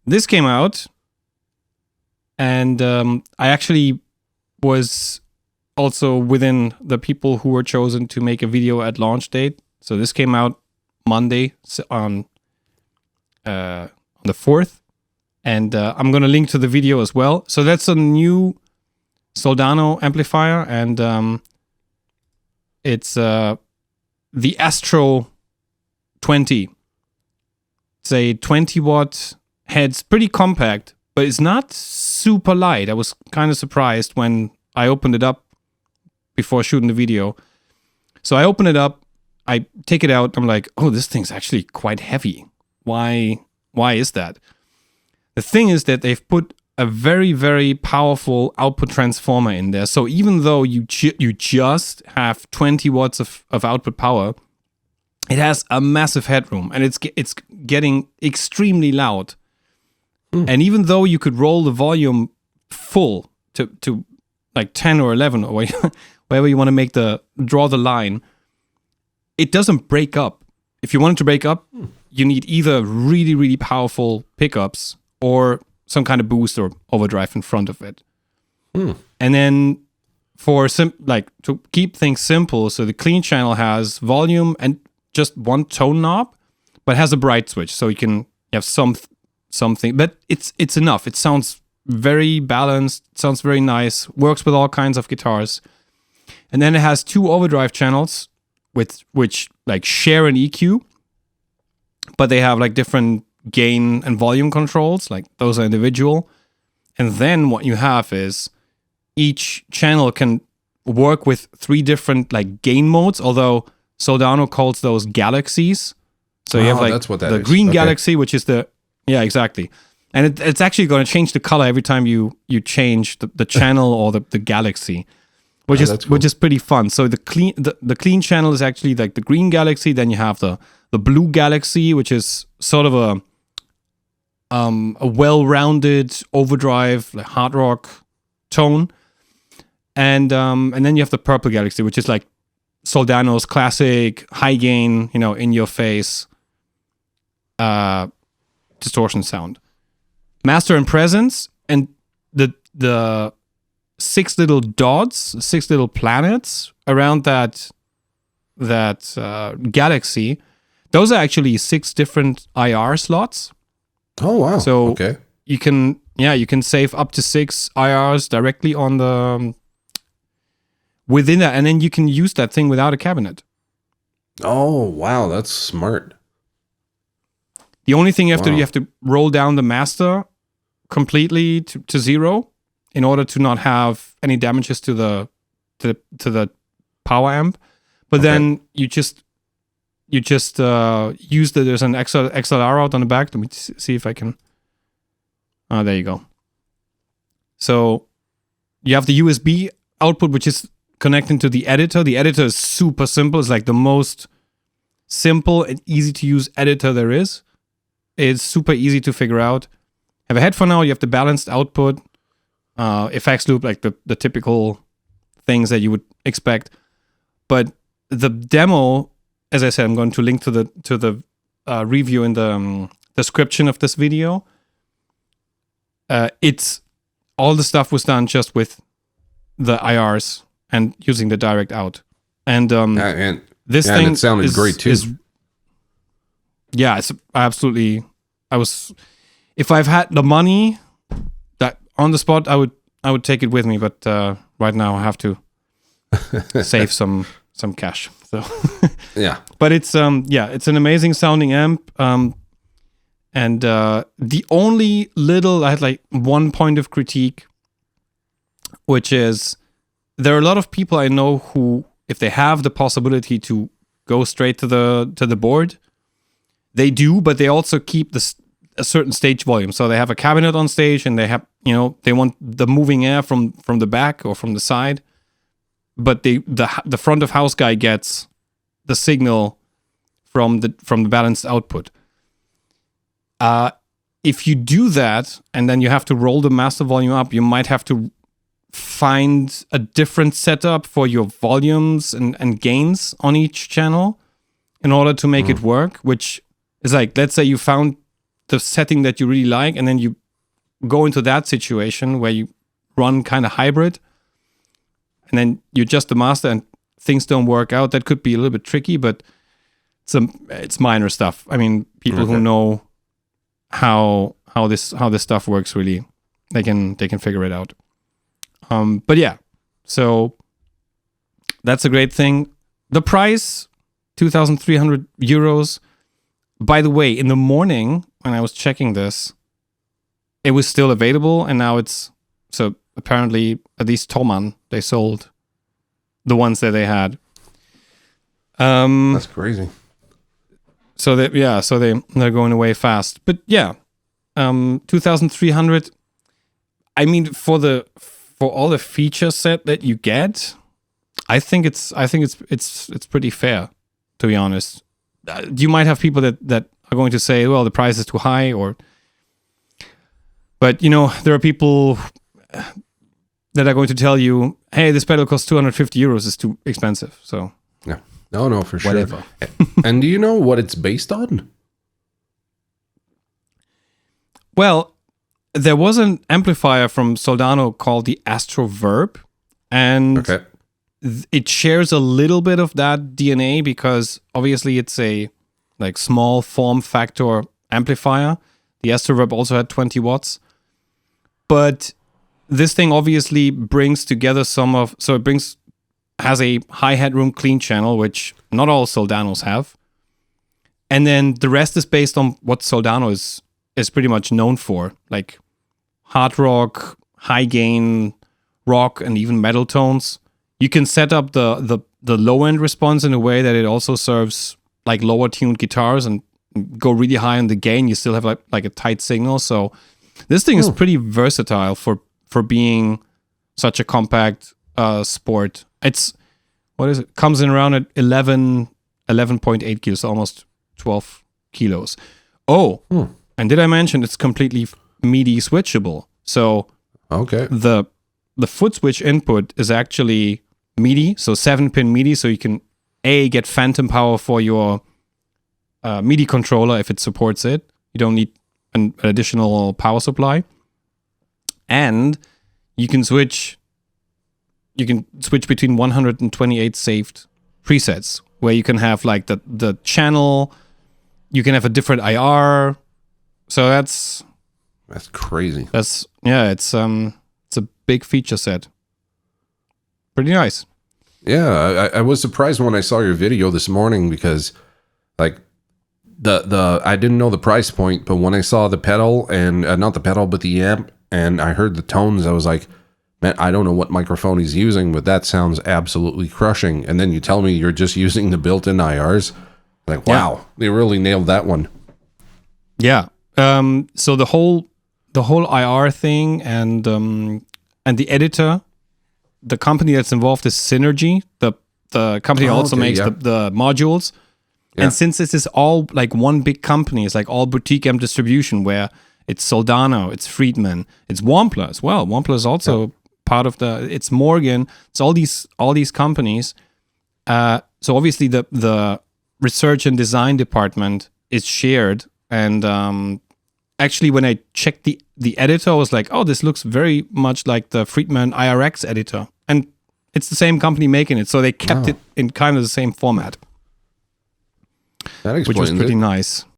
this came out, and I actually was also within the people who were chosen to make a video at launch date. So this came out Monday on the 4th, and I'm gonna link to the video as well. So that's a new Soldano amplifier, and it's the Astro 20. It's a 20 watt head. It's pretty compact, but it's not super light. I was kind of surprised when I opened it up before shooting the video. So I open it up, I take it out, I'm like, oh, this thing's actually quite heavy. Why is that? The thing is that they've put a very, very powerful output transformer in there. So even though you just have 20 watts of output power, it has a massive headroom, and it's getting extremely loud. And even though you could roll the volume full to like 10 or 11 or wherever you want to draw the line, it doesn't break up. If you want it to break up, you need either really, really powerful pickups or some kind of boost or overdrive in front of it. And then to keep things simple, so the clean channel has volume and just one tone knob, but has a bright switch, so you have something, but it's enough. It sounds very balanced, sounds very nice, works with all kinds of guitars. And then it has 2 overdrive channels which like share an EQ, but they have like different gain and volume controls, like those are individual. And then what you have is each channel can work with 3 different like gain modes, although Soldano calls those galaxies. So you have like that's what that the is. green galaxy, which is yeah, exactly. And it's actually going to change the color every time you change the channel or the galaxy, which is pretty fun. So the clean channel is actually like the green galaxy. Then you have the blue galaxy, which is sort of a well-rounded overdrive, like hard rock tone, and then you have the purple galaxy, which is like Soldano's classic high gain, in your face distortion sound. Master and presence, and the 6 little dots, 6 little planets around that galaxy. Those are actually 6 different IR slots. Oh wow! So okay, you can save up to 6 IRs directly on the within that, and then you can use that thing without a cabinet. Oh wow, that's smart. The only thing you have to roll down the master completely to 0 in order to not have any damages to the power amp. But then you just use there's an XLR out on the back. Let me see if I can. There you go. So you have the USB output, which is connecting to the editor. The editor is super simple. It's like the most simple and easy to use editor there is. It's super easy to figure out. Have a headphone out. You have the balanced output, effects loop, like the typical things that you would expect. But the demo, as I said, I'm going to link to the review in the description of this video. It's all the stuff was done just with the IRs and using the direct out. And this thing it sounded great too. It's absolutely. If I've had the money that on the spot, I would take it with me. But right now, I have to save some cash. So yeah. But it's it's an amazing sounding amp. And the only I had like one point of critique, which is there are a lot of people I know who, if they have the possibility to go straight to the board, they do, but they also keep a certain stage volume. So they have a cabinet on stage, and they have they want the moving air from the back or from the side, but the front of house guy gets the signal from the balanced output. If you do that and then you have to roll the master volume up, you might have to find a different setup for your volumes and gains on each channel in order to make it work, which is like, let's say you found the setting that you really like, and then you go into that situation where you run kind of hybrid, and then you adjust the master and things don't work out. That could be a little bit tricky, but it's minor stuff. I mean, people who know how this stuff works, really, they can figure it out. But yeah, so that's a great thing. The price, 2,300 euros. By the way, in the morning when I was checking this, it was still available, and now it's, so apparently at least Thomann, they sold the ones that they had. That's crazy. So they're going away fast. But yeah, 2,300. I mean, for all the feature set that you get, I think it's pretty fair, to be honest. You might have people that are going to say, well, the price is too high, but there are people that are going to tell you, hey, this pedal costs 250 euros, is too expensive. So yeah, no, for sure. Whatever. And do you know what it's based on? Well, there was an amplifier from Soldano called the Astro Verb, and it shares a little bit of that DNA because obviously it's a like small form factor amplifier. The Astro Verb also had 20 watts, but this thing obviously brings together has a high headroom clean channel, which not all Soldanos have, and then the rest is based on what Soldano is pretty much known for, like hard rock, high gain rock, and even metal tones. You can set up the low end response in a way that it also serves like lower tuned guitars and go really high on the gain. You still have like a tight signal. So this thing is pretty versatile for being such a compact sport. It's, what is it? Comes in around at 11.8 kilos, so almost 12 kilos. Oh, and did I mention it's completely MIDI switchable? So the foot switch input is actually MIDI, so 7-pin MIDI, so you can get phantom power for your MIDI controller if it supports it. You don't need an additional power supply, and you can switch between 128 saved presets, where you can have like the channel, you can have a different IR. So that's crazy. It's a big feature set. Pretty nice. Yeah, I was surprised when I saw your video this morning because like the I didn't know the price point, but when I saw the pedal and not the pedal but the amp, and I heard the tones, I was like, man, I don't know what microphone he's using, but that sounds absolutely crushing. And then you tell me you're just using the built-in IRs. Like, wow, They really nailed that one. Yeah. So the whole IR thing and the editor, the company that's involved is Synergy. The company also makes the modules. Yeah. And since this is all like one big company, it's like all boutique amp distribution, where it's Soldano, it's Friedman, it's Wampler as well. Wampler is also part of it's Morgan. It's all these companies. So obviously the research and design department is shared. And actually, when I checked the editor, I was like, oh, this looks very much like the Friedman IRX editor. And it's the same company making it. So they kept it in kind of the same format. That explains which was pretty it. nice.